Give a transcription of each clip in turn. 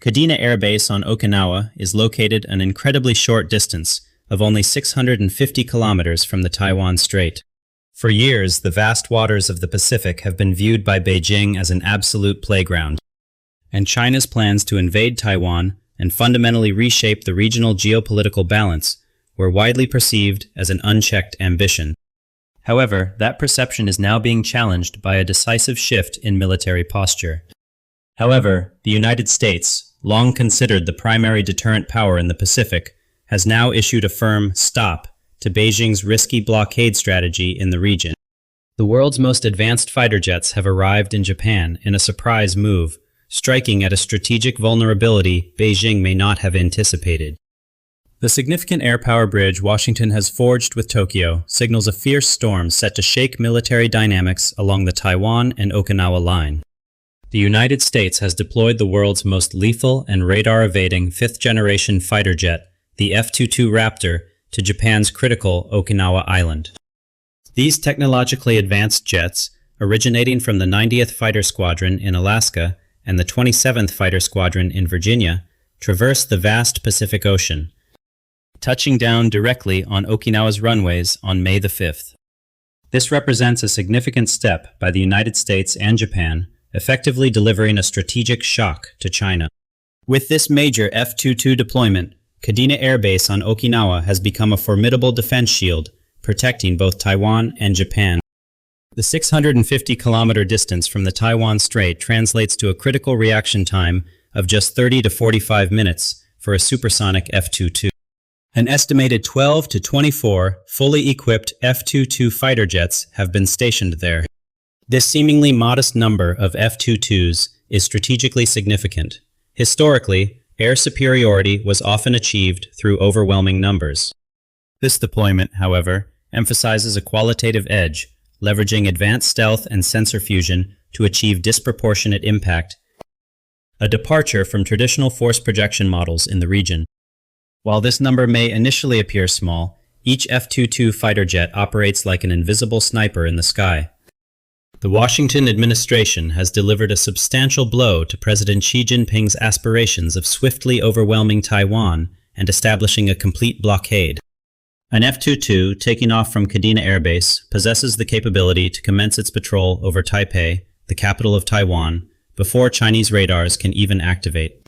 Kadena Air Base on Okinawa is located an incredibly short distance of only 650 kilometers from the Taiwan Strait. For years, the vast waters of the Pacific have been viewed by Beijing as an absolute playground, and China's plans to invade Taiwan and fundamentally reshape the regional geopolitical balance were widely perceived as an unchecked ambition. However, that perception is now being challenged by a decisive shift in military posture. However, the United States, long considered the primary deterrent power in the Pacific, has now issued a firm stop to Beijing's risky blockade strategy in the region. The world's most advanced fighter jets have arrived in Japan in a surprise move, striking at a strategic vulnerability Beijing may not have anticipated. The significant air power bridge Washington has forged with Tokyo signals a fierce storm set to shake military dynamics along the Taiwan and Okinawa line. The United States has deployed the world's most lethal and radar-evading fifth-generation fighter jet, the F-22 Raptor, to Japan's critical Okinawa Island. These technologically advanced jets, originating from the 90th Fighter Squadron in Alaska and the 27th Fighter Squadron in Virginia, traverse the vast Pacific Ocean, touching down directly on Okinawa's runways on May the 5th. This represents a significant step by the United States and Japan, effectively delivering a strategic shock to China. With this major F-22 deployment, Kadena Air Base on Okinawa has become a formidable defense shield, protecting both Taiwan and Japan. The 650-kilometer distance from the Taiwan Strait translates to a critical reaction time of just 30 to 45 minutes for a supersonic F-22. An estimated 12 to 24 fully equipped F-22 fighter jets have been stationed there. This seemingly modest number of F-22s is strategically significant. Historically, air superiority was often achieved through overwhelming numbers. This deployment, however, emphasizes a qualitative edge, leveraging advanced stealth and sensor fusion to achieve disproportionate impact, a departure from traditional force projection models in the region. While this number may initially appear small, each F-22 fighter jet operates like an invisible sniper in the sky. The Washington administration has delivered a substantial blow to President Xi Jinping's aspirations of swiftly overwhelming Taiwan and establishing a complete blockade. An F-22 taking off from Kadena Air Base possesses the capability to commence its patrol over Taipei, the capital of Taiwan, before Chinese radars can even activate.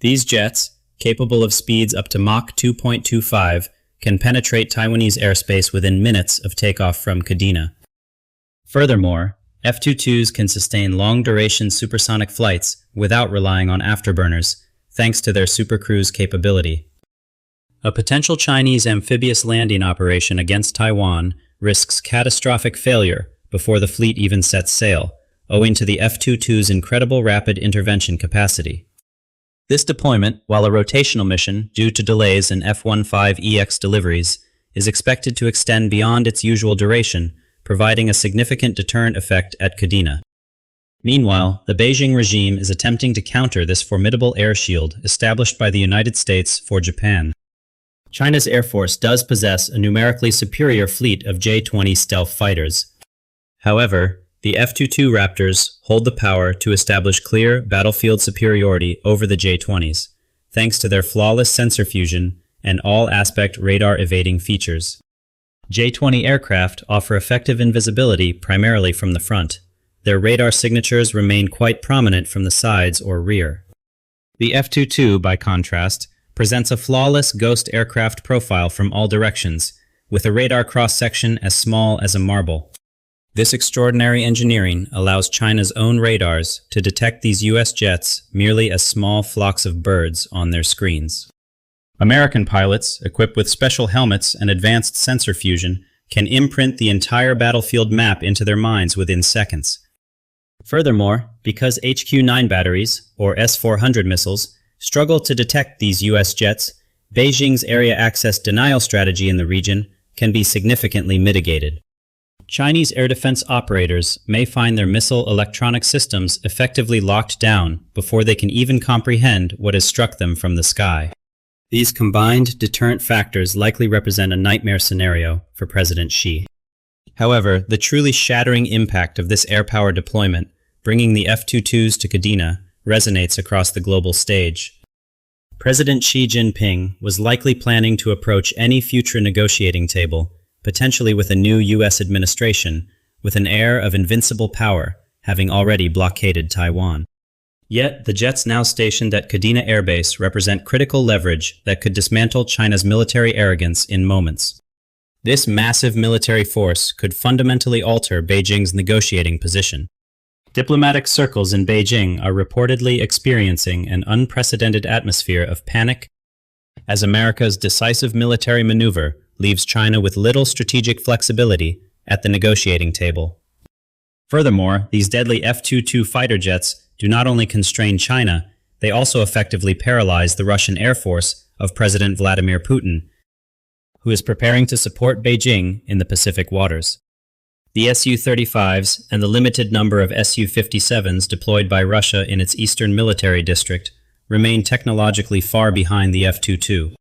These jets, capable of speeds up to Mach 2.25, can penetrate Taiwanese airspace within minutes of takeoff from Kadena. Furthermore, F-22s can sustain long-duration supersonic flights without relying on afterburners, thanks to their supercruise capability. A potential Chinese amphibious landing operation against Taiwan risks catastrophic failure before the fleet even sets sail, owing to the F-22's incredible rapid intervention capacity. This deployment, while a rotational mission due to delays in F-15EX deliveries, is expected to extend beyond its usual duration, providing a significant deterrent effect at Kadena. Meanwhile, the Beijing regime is attempting to counter this formidable air shield established by the United States for Japan. China's Air Force does possess a numerically superior fleet of J-20 stealth fighters. However, the F-22 Raptors hold the power to establish clear battlefield superiority over the J-20s, thanks to their flawless sensor fusion and all-aspect radar-evading features. J-20 aircraft offer effective invisibility primarily from the front. Their radar signatures remain quite prominent from the sides or rear. The F-22, by contrast, presents a flawless ghost aircraft profile from all directions, with a radar cross-section as small as a marble. This extraordinary engineering allows China's own radars to detect these U.S. jets merely as small flocks of birds on their screens. American pilots, equipped with special helmets and advanced sensor fusion, can imprint the entire battlefield map into their minds within seconds. Furthermore, because HQ-9 batteries, or S-400 missiles, struggle to detect these U.S. jets, Beijing's area access denial strategy in the region can be significantly mitigated. Chinese air defense operators may find their missile electronic systems effectively locked down before they can even comprehend what has struck them from the sky. These combined deterrent factors likely represent a nightmare scenario for President Xi. However, the truly shattering impact of this air power deployment, bringing the F-22s to Kadena, resonates across the global stage. President Xi Jinping was likely planning to approach any future negotiating table, potentially with a new U.S. administration, with an air of invincible power, having already blockaded Taiwan. Yet, the jets now stationed at Kadena Air Base represent critical leverage that could dismantle China's military arrogance in moments. This massive military force could fundamentally alter Beijing's negotiating position. Diplomatic circles in Beijing are reportedly experiencing an unprecedented atmosphere of panic as America's decisive military maneuver leaves China with little strategic flexibility at the negotiating table. Furthermore, these deadly F-22 fighter jets do not only constrain China, they also effectively paralyze the Russian Air Force of President Vladimir Putin, who is preparing to support Beijing in the Pacific waters. The Su-35s and the limited number of Su-57s deployed by Russia in its eastern military district remain technologically far behind the F-22.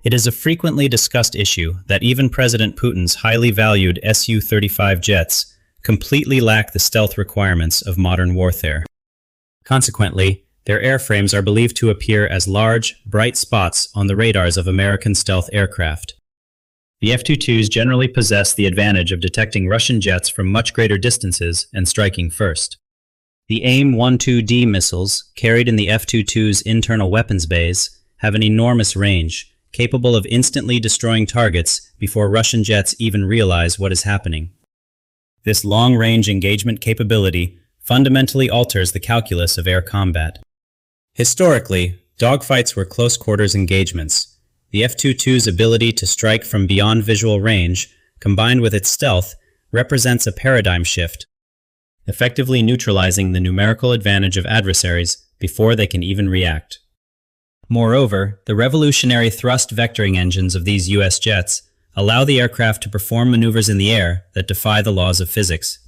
It is a frequently discussed issue that even President Putin's highly valued Su-35 jets completely lack the stealth requirements of modern warfare. Consequently, their airframes are believed to appear as large, bright spots on the radars of American stealth aircraft. The F-22s generally possess the advantage of detecting Russian jets from much greater distances and striking first. The AIM-12D missiles, carried in the F-22's internal weapons bays, have an enormous range, capable of instantly destroying targets before Russian jets even realize what is happening. This long-range engagement capability fundamentally alters the calculus of air combat. Historically, dogfights were close-quarters engagements. The F-22's ability to strike from beyond visual range, combined with its stealth, represents a paradigm shift, effectively neutralizing the numerical advantage of adversaries before they can even react. Moreover, the revolutionary thrust vectoring engines of these U.S. jets allow the aircraft to perform maneuvers in the air that defy the laws of physics.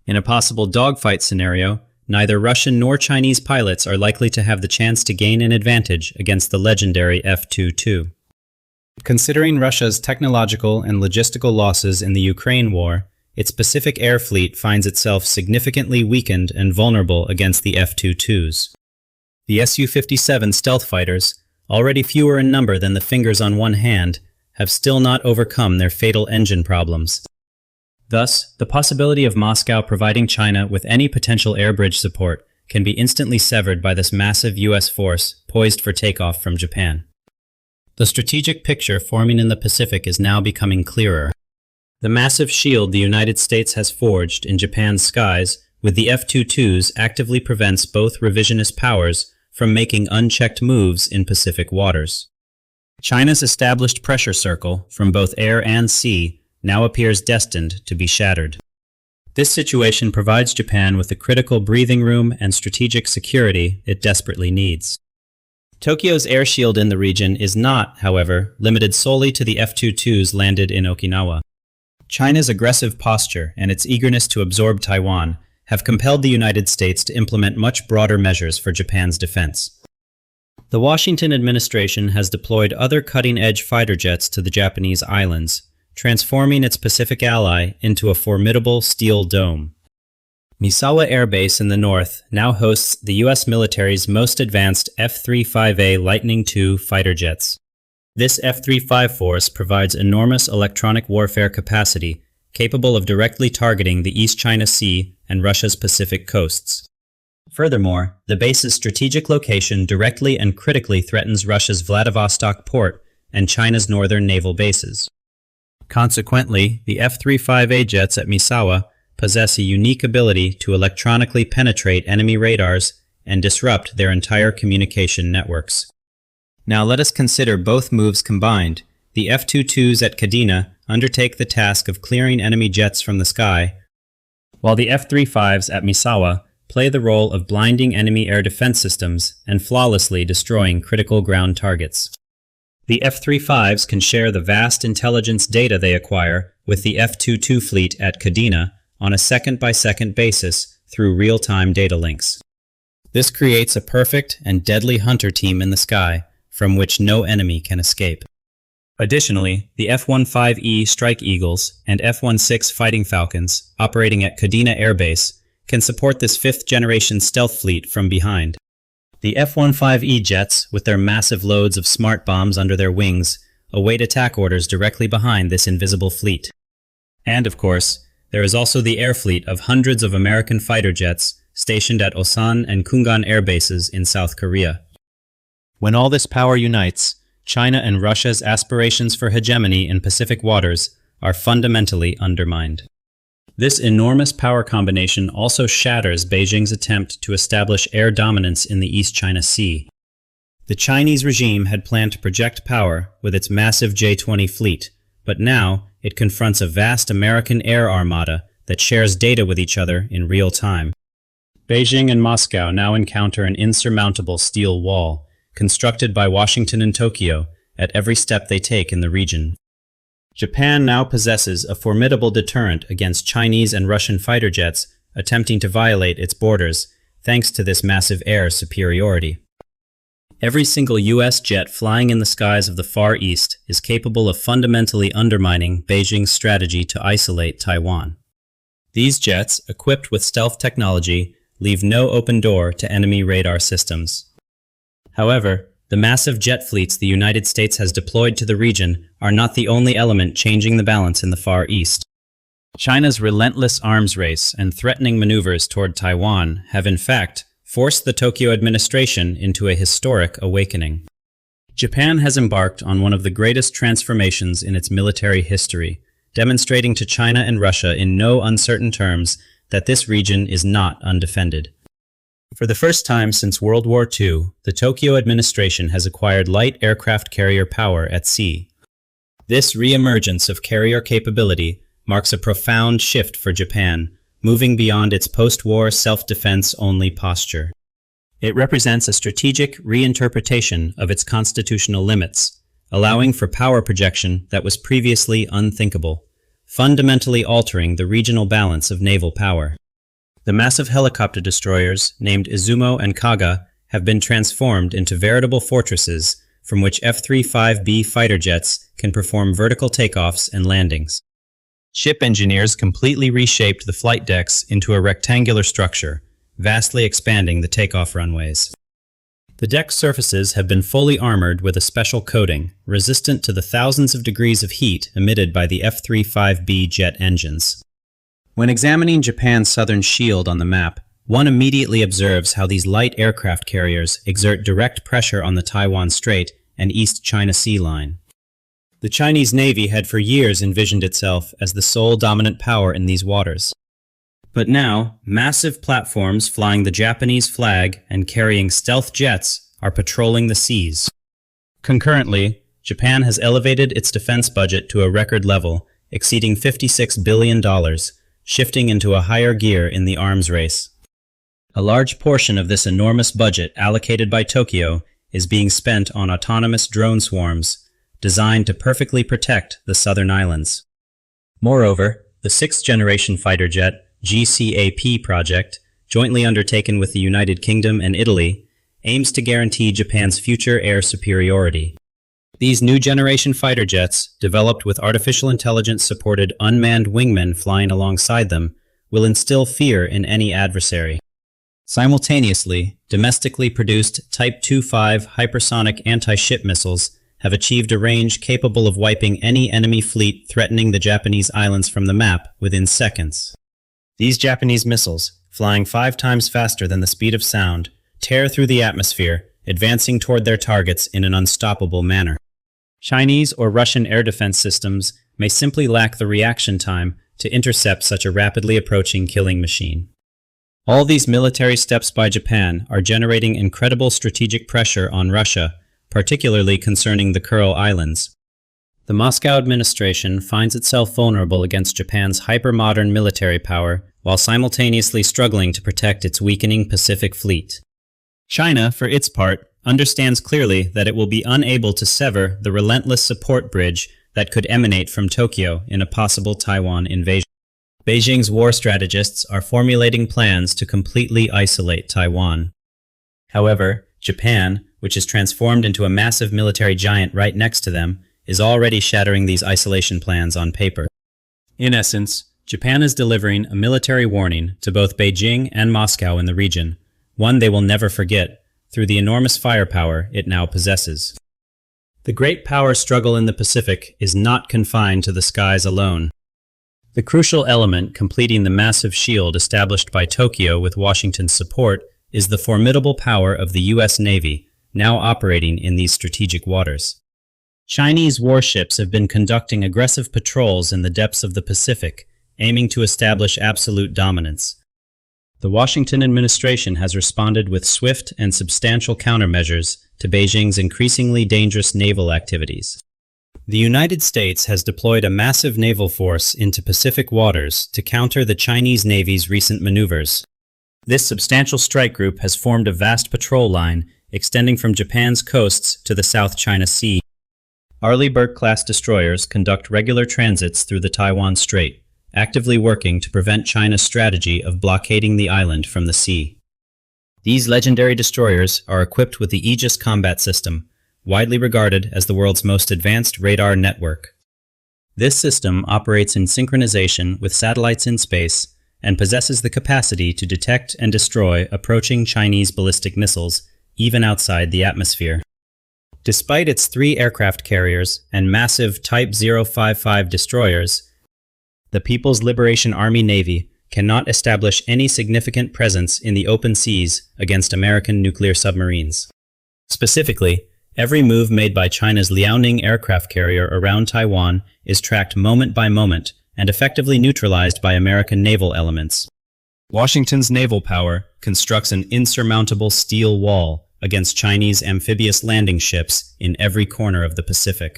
In a possible dogfight scenario, neither Russian nor Chinese pilots are likely to have the chance to gain an advantage against the legendary F-22. Considering Russia's technological and logistical losses in the Ukraine war, its Pacific Air Fleet finds itself significantly weakened and vulnerable against the F-22s. The Su-57 stealth fighters, already fewer in number than the fingers on one hand, have still not overcome their fatal engine problems. Thus, the possibility of Moscow providing China with any potential air bridge support can be instantly severed by this massive U.S. force poised for takeoff from Japan. The strategic picture forming in the Pacific is now becoming clearer. The massive shield the United States has forged in Japan's skies with the F-22s actively prevents both revisionist powers from making unchecked moves in Pacific waters. China's established pressure circle from both air and sea now appears destined to be shattered. This situation provides Japan with the critical breathing room and strategic security it desperately needs. Tokyo's air shield in the region is not, however, limited solely to the F-22s landed in Okinawa. China's aggressive posture and its eagerness to absorb Taiwan have compelled the United States to implement much broader measures for Japan's defense. The Washington administration has deployed other cutting-edge fighter jets to the Japanese islands, transforming its Pacific ally into a formidable steel dome. Misawa Air Base in the north now hosts the U.S. military's most advanced F-35A Lightning II fighter jets. This F-35 force provides enormous electronic warfare capacity, capable of directly targeting the East China Sea and Russia's Pacific coasts. Furthermore, the base's strategic location directly and critically threatens Russia's Vladivostok port and China's northern naval bases. Consequently, the F-35A jets at Misawa possess a unique ability to electronically penetrate enemy radars and disrupt their entire communication networks. Now let us consider both moves combined. The F-22s at Kadena undertake the task of clearing enemy jets from the sky, while the F-35s at Misawa play the role of blinding enemy air defense systems and flawlessly destroying critical ground targets. The F-35s can share the vast intelligence data they acquire with the F-22 fleet at Kadena on a second-by-second basis through real-time data links. This creates a perfect and deadly hunter team in the sky from which no enemy can escape. Additionally, the F-15E Strike Eagles and F-16 Fighting Falcons operating at Kadena Air Base can support this fifth-generation stealth fleet from behind. The F-15E jets, with their massive loads of smart bombs under their wings, await attack orders directly behind this invisible fleet. And, of course, there is also the air fleet of hundreds of American fighter jets stationed at Osan and Kungan air bases in South Korea. When all this power unites, China and Russia's aspirations for hegemony in Pacific waters are fundamentally undermined. This enormous power combination also shatters Beijing's attempt to establish air dominance in the East China Sea. The Chinese regime had planned to project power with its massive J-20 fleet, but now it confronts a vast American air armada that shares data with each other in real time. Beijing and Moscow now encounter an insurmountable steel wall, constructed by Washington and Tokyo at every step they take in the region. Japan now possesses a formidable deterrent against Chinese and Russian fighter jets attempting to violate its borders, thanks to this massive air superiority. Every single U.S. jet flying in the skies of the Far East is capable of fundamentally undermining Beijing's strategy to isolate Taiwan. These jets, equipped with stealth technology, leave no open door to enemy radar systems. However, the massive jet fleets the United States has deployed to the region are not the only element changing the balance in the Far East. China's relentless arms race and threatening maneuvers toward Taiwan have in fact forced the Tokyo administration into a historic awakening. Japan has embarked on one of the greatest transformations in its military history, demonstrating to China and Russia in no uncertain terms that this region is not undefended. For the first time since World War II, the Tokyo administration has acquired light aircraft carrier power at sea. This re-emergence of carrier capability marks a profound shift for Japan, moving beyond its post-war self-defense-only posture. It represents a strategic reinterpretation of its constitutional limits, allowing for power projection that was previously unthinkable, fundamentally altering the regional balance of naval power. The massive helicopter destroyers, named Izumo and Kaga, have been transformed into veritable fortresses from which F-35B fighter jets can perform vertical takeoffs and landings. Ship engineers completely reshaped the flight decks into a rectangular structure, vastly expanding the takeoff runways. The deck surfaces have been fully armored with a special coating, resistant to the thousands of degrees of heat emitted by the F-35B jet engines. When examining Japan's southern shield on the map, one immediately observes how these light aircraft carriers exert direct pressure on the Taiwan Strait and East China Sea line. The Chinese Navy had for years envisioned itself as the sole dominant power in these waters. But now, massive platforms flying the Japanese flag and carrying stealth jets are patrolling the seas. Concurrently, Japan has elevated its defense budget to a record level, exceeding $56 billion, shifting into a higher gear in the arms race. A large portion of this enormous budget allocated by Tokyo is being spent on autonomous drone swarms, designed to perfectly protect the southern islands. Moreover, the sixth-generation fighter jet GCAP project, jointly undertaken with the United Kingdom and Italy, aims to guarantee Japan's future air superiority. These new-generation fighter jets, developed with artificial intelligence-supported unmanned wingmen flying alongside them, will instill fear in any adversary. Simultaneously, domestically produced Type 25 hypersonic anti-ship missiles have achieved a range capable of wiping any enemy fleet threatening the Japanese islands from the map within seconds. These Japanese missiles, flying 5 times faster than the speed of sound, tear through the atmosphere, advancing toward their targets in an unstoppable manner. Chinese or Russian air defense systems may simply lack the reaction time to intercept such a rapidly approaching killing machine. All these military steps by Japan are generating incredible strategic pressure on Russia, particularly concerning the Kuril Islands. The Moscow administration finds itself vulnerable against Japan's hyper-modern military power while simultaneously struggling to protect its weakening Pacific fleet. China, for its part, understands clearly that it will be unable to sever the relentless support bridge that could emanate from Tokyo in a possible Taiwan invasion. Beijing's war strategists are formulating plans to completely isolate Taiwan. However, Japan, which is transformed into a massive military giant right next to them, is already shattering these isolation plans on paper. In essence, Japan is delivering a military warning to both Beijing and Moscow in the region, one they will never forget, through the enormous firepower it now possesses. The great power struggle in the Pacific is not confined to the skies alone. The crucial element completing the massive shield established by Tokyo with Washington's support is the formidable power of the U.S. Navy, now operating in these strategic waters. Chinese warships have been conducting aggressive patrols in the depths of the Pacific, aiming to establish absolute dominance. The Washington administration has responded with swift and substantial countermeasures to Beijing's increasingly dangerous naval activities. The United States has deployed a massive naval force into Pacific waters to counter the Chinese Navy's recent maneuvers. This substantial strike group has formed a vast patrol line extending from Japan's coasts to the South China Sea. Arleigh Burke-class destroyers conduct regular transits through the Taiwan Strait, actively working to prevent China's strategy of blockading the island from the sea. These legendary destroyers are equipped with the Aegis combat system, widely regarded as the world's most advanced radar network. This system operates in synchronization with satellites in space and possesses the capacity to detect and destroy approaching Chinese ballistic missiles, even outside the atmosphere. Despite its 3 aircraft carriers and massive Type 055 destroyers, the People's Liberation Army Navy cannot establish any significant presence in the open seas against American nuclear submarines. Specifically, every move made by China's Liaoning aircraft carrier around Taiwan is tracked moment by moment and effectively neutralized by American naval elements. Washington's naval power constructs an insurmountable steel wall against Chinese amphibious landing ships in every corner of the Pacific.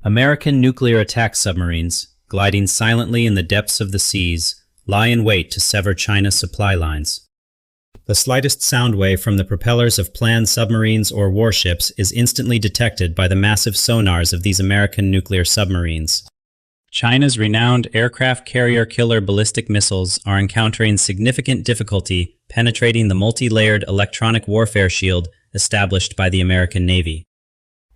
American nuclear attack submarines, gliding silently in the depths of the seas, lie in wait to sever China's supply lines. The slightest sound wave from the propellers of planned submarines or warships is instantly detected by the massive sonars of these American nuclear submarines. China's renowned aircraft carrier killer ballistic missiles are encountering significant difficulty penetrating the multi-layered electronic warfare shield established by the American Navy.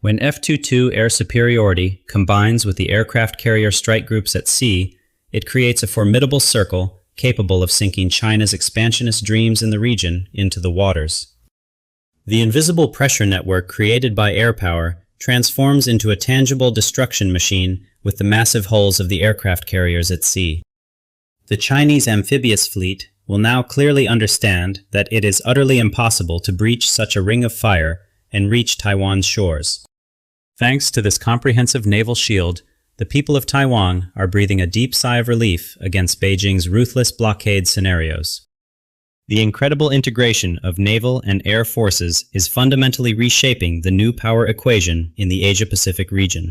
When F-22 air superiority combines with the aircraft carrier strike groups at sea, it creates a formidable circle capable of sinking China's expansionist dreams in the region into the waters. The invisible pressure network created by air power transforms into a tangible destruction machine with the massive hulls of the aircraft carriers at sea. The Chinese amphibious fleet will now clearly understand that it is utterly impossible to breach such a ring of fire and reach Taiwan's shores. Thanks to this comprehensive naval shield, the people of Taiwan are breathing a deep sigh of relief against Beijing's ruthless blockade scenarios. The incredible integration of naval and air forces is fundamentally reshaping the new power equation in the Asia-Pacific region.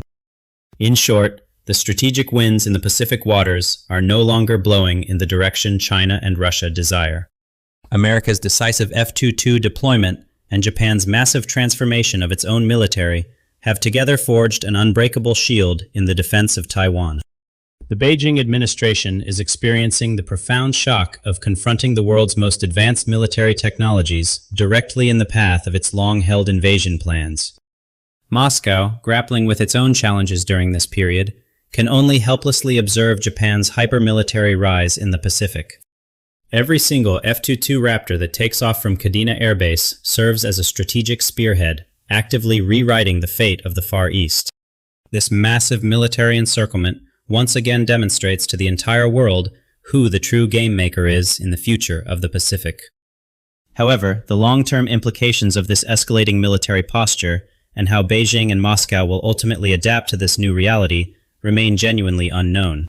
In short, the strategic winds in the Pacific waters are no longer blowing in the direction China and Russia desire. America's decisive F-22 deployment and Japan's massive transformation of its own military have together forged an unbreakable shield in the defense of Taiwan. The Beijing administration is experiencing the profound shock of confronting the world's most advanced military technologies directly in the path of its long-held invasion plans. Moscow, grappling with its own challenges during this period, can only helplessly observe Japan's hyper-military rise in the Pacific. Every single F-22 Raptor that takes off from Kadena Air Base serves as a strategic spearhead, actively rewriting the fate of the Far East. This massive military encirclement once again demonstrates to the entire world who the true game maker is in the future of the Pacific. However, the long-term implications of this escalating military posture and how Beijing and Moscow will ultimately adapt to this new reality remain genuinely unknown.